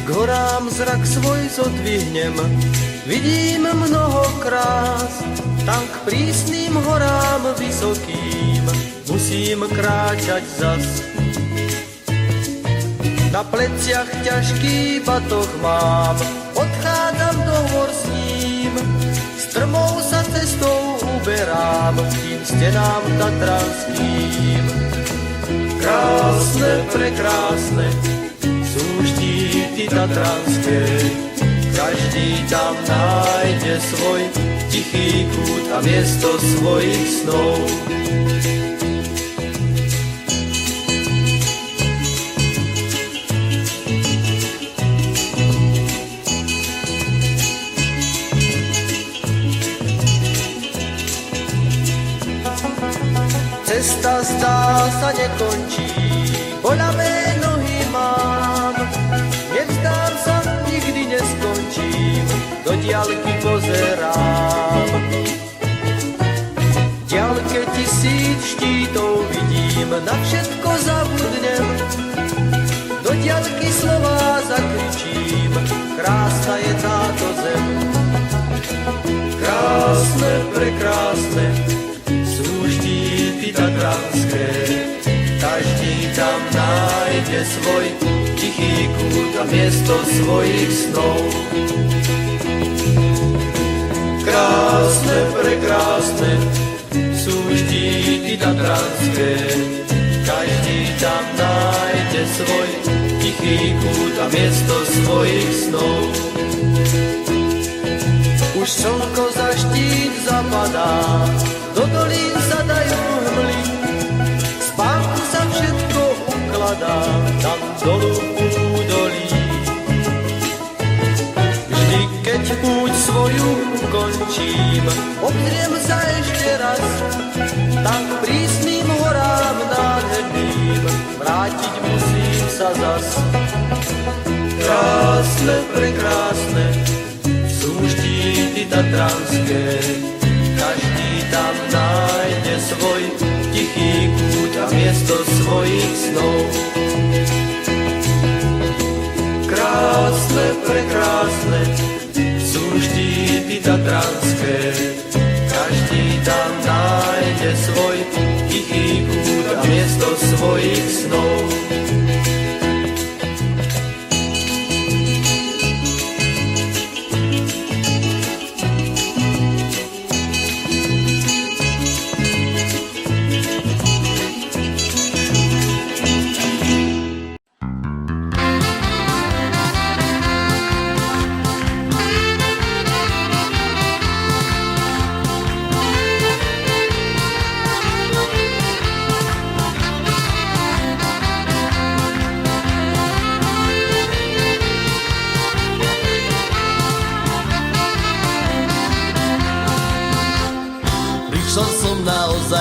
K horám zrak svoj zodvihnem, vidím mnoho krás, tam k prísnym horám vysokým musím kráčať zas. Na pleciach ťažký batoh mám, odchádzam do hor s ním, strmou sa cestou uberám k tým stenám tatranským. Krásne, prekrásne sú štíty tatranské, každý tam nájde svoj tichý kút a miesto svojich snov. Cesta zdá sa nekončí, boľavé nohy mám, nevzdám sa, nikdy neskončím, do diaľky pozerám. V diaľke 1000 štítov vidím, na všetko zabudnem, do diaľky slová zakričím, krásna je táto zem. Krásne, prekrásne sú štíty tatranské, každý tam nájde svoj tichý kút a miesto svojich snov. Krásne, prekrásne sú štíty tatranské, každý tam nájde svoj tichý kút a miesto svojich snov. Už slnko za štít zapadá, do dolín sa dajú hmly, spánku sa všetko ukladá, tam dolu v údolí. Vždy, keď púť svoju ukončím, obzriem sa ešte raz, tam k prísnym horám nádherným vrátiť musím sa zas. Krásne, prekrásne sú štíty tatranské, každý tam nájde svoj tichý kút a miesto svojich snov. Krásne, prekrásne sú štíty tatranské, každý tam nájde svoj tichý kút a miesto svojich snov.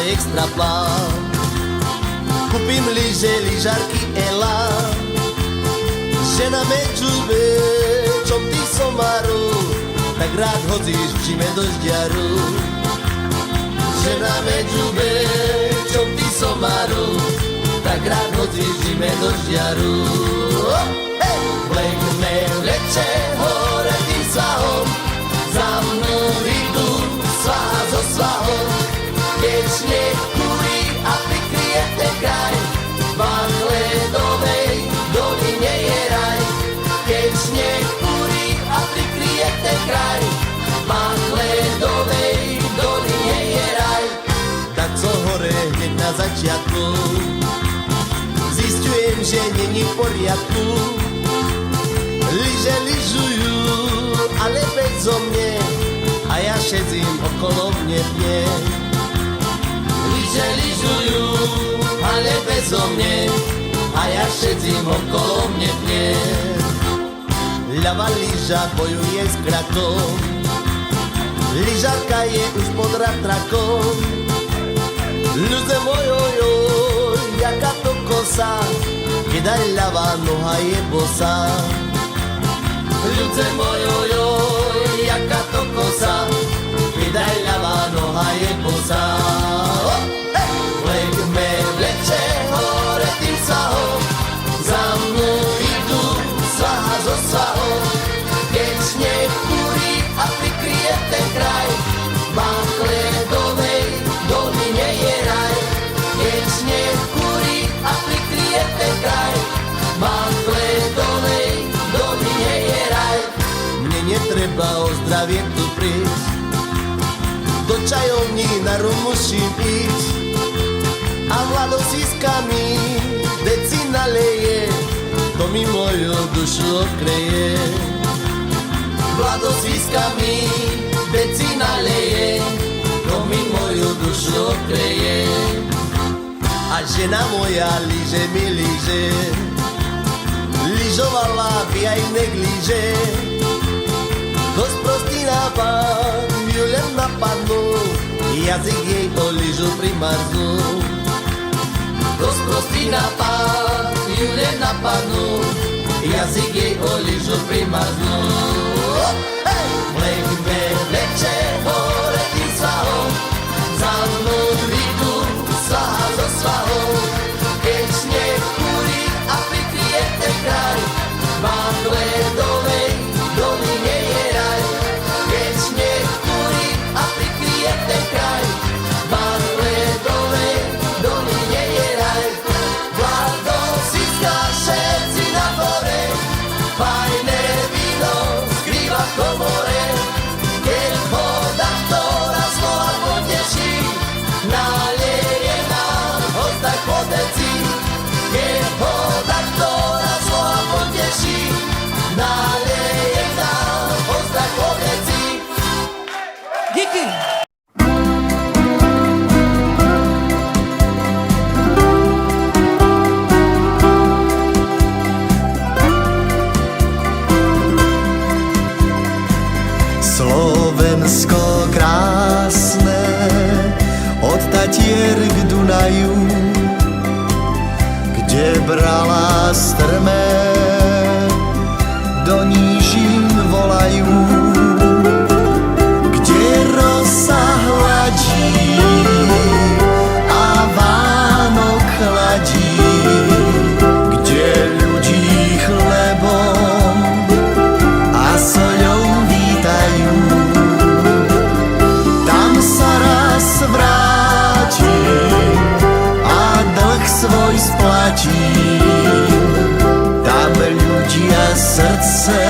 Extra plán, kúpim lyže, lyžarky Elán, žena mečúbe, čom ty somaru, tak rád hodíš v čime dožďaru. Žena mečúbe, čom ty somaru, tak rád hodíš v čime dožďaru. Vlekne vleče hore tým svahom, za mnou idú svaha so svahom. Keď sneh kúri a prikryje ten kraj, v Machledovej doline je raj. Keď sneh kúri a prikryje ten kraj, v Machledovej doline je raj. Tak co hore hneď na začiatku, zistujem, že není v poriadku. Lyže lyžujú, ale bezo mne, a ja šedzím okolo mne dne. Lyže lyžujú, ale bezo mne, a ja šedzím okolo mne dne. Ľava lyža bojuje s krakom, lyžarka je už pod ratrakom. Ľudze mojojoj, jaká to kosa, keď aj ľavá noha je bosa. Ľudze mojojoj, jaká to kosa, keď aj ľavá noha je bosa. Vlekme vleče hore tým svahom, za mnou idú svaha zo svaha. čajovni na rum musím ísť a mladosť sískami deci naleje, to mi moju dušu okreje. Mladosť sískami deci naleje, to mi moju dušu okreje. A žena moja líže mi líže, lyžovala v aj neglíže. Dosť prostý nápad ju len napadnul, jazyk jej o lyžu primaznul. Dosť prostý nápad ju len napadnul, jazyk jej o lyžu primaznul. Vlekme vleče hore tým svahom, za mnou vyjdú svaha zo svahou. Keď sneh kúri a prikryje ten kraj, mám ledovej doline je raj. Keď sneh kúri a prikryje ten kraj, mám ledovej doline je raj. Vládo síska všetci na dvore, fajné víno skrýva v komore. Keď voda, ktorá slova poteší, nalieje nám hosták po deci. Keď voda, ktorá slova poteší, nalieje nám hosták po deci. Díky! Slovensko krásne, od Tatier k Dunaju, kde brala strmé, do nížin volajú, kde rosa hladí a Vánok chladí, kde ľudí chlebom a soľou vítajú. Tam sa raz vrátim a dlh svoj splatím. Tam ľudia srdce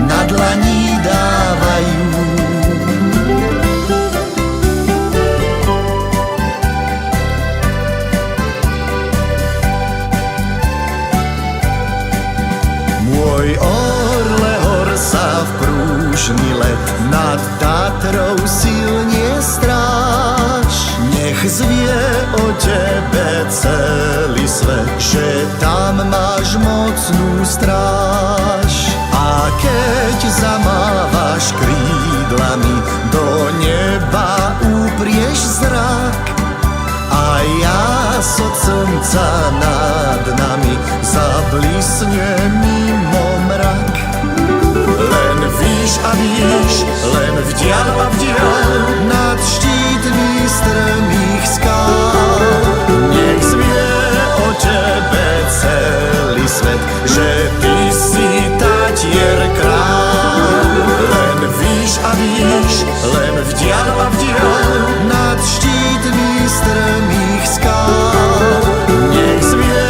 na dlani dávajú. Môj orle hor sa v prúžny let nad Tatrou silne stráž. Nech zvie o tebe celý svet, že tam máš mocnú stráž. A keď zamávaš krídlami, do neba uprieš zrak. A jasot slnca nad nami zablisne mimo mrak. Len víš a víš, len vdiaľ a vdiaľ nad štítmi strmých skál. Nech zvie o tebe celý svet, že ty si Tatier král. Len víš a víš, len vdiaľ a vdiaľ nad štítmi strmých skál. Nech zvie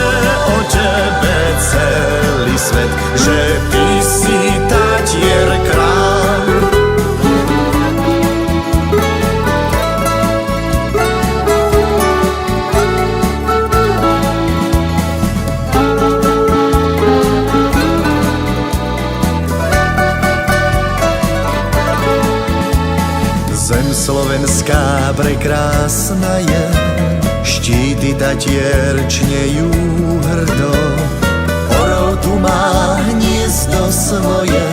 o tebe celý svet, že ty si Tatier král. Zem slovenská prekrásna je, štíty Tatier čnejú hrdo. Orol tu má hniezdo svoje,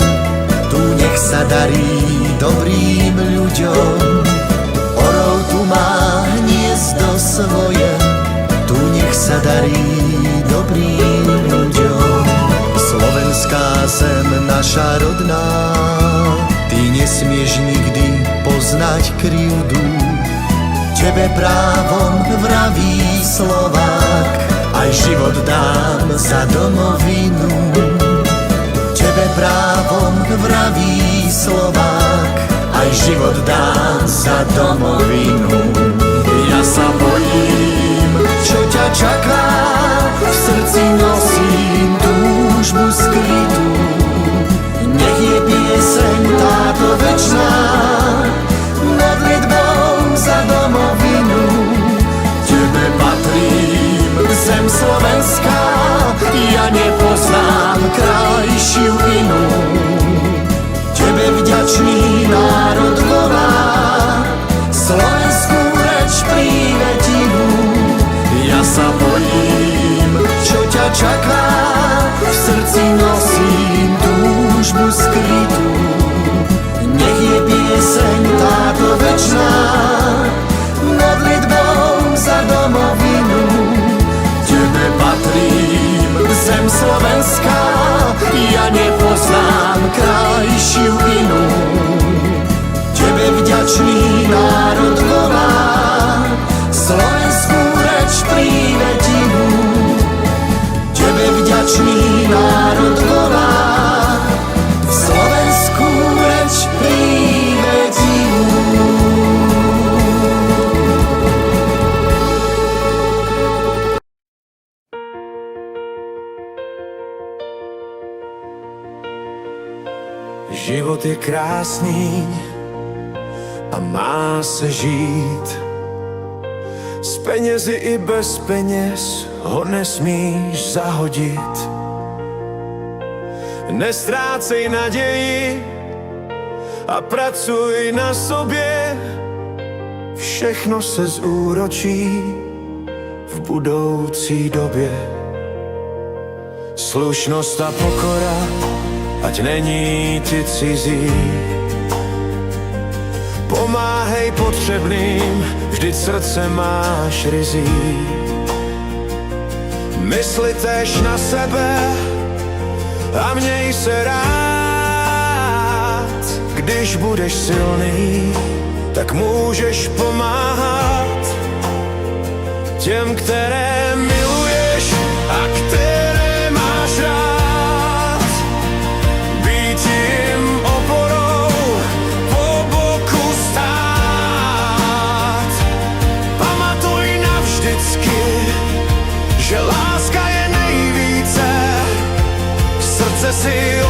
tu nech sa darí dobrým ľuďom. Orol tu má hniezdo svoje, tu nech sa darí dobrým ľuďom. Slovenská zem naša rodná, ty nesmieš nikdy poznať krivdu. Tebe právom vraví Slovák, aj život dám za domovinu. Tebe právom vraví Slovák, aj život dám za domovinu. Ja sa bojím, čo ťa čaká, v srdci nosím túžbu skrytú. Nech je pieseň táto večná vďačný národ volá, slovenskú reč prívetivú. Ja sa bojím, čo ťa čaká, v srdci nosím túžbu skrytú. Nech je pieseň táto večná, modlitbou za domovinu. Tebe patrím, zem slovenská, ja nepoznám krajšiu inú. Tebe vďačný národ volá, slovenskú reč prívetivú. Tebe vďačný národ volá, slovenskú reč prívetivú. Život je krásný a má se žít. Z penězi i bez peněz ho nesmíš zahodit. Nestrácej naději a pracuj na sobě. Všechno se zúročí v budoucí době. Slušnost a pokora, ať není ti cizí. Pomáhej potřebným, vždyť srdce máš rizí. Mysli též na sebe a měj se rád. Když budeš silný, tak můžeš pomáhat těm, které miluješ a které máš rád. Být jim oporou, po boku stát. Pamatuj navždycky, že láska je nejvíce. Srdce si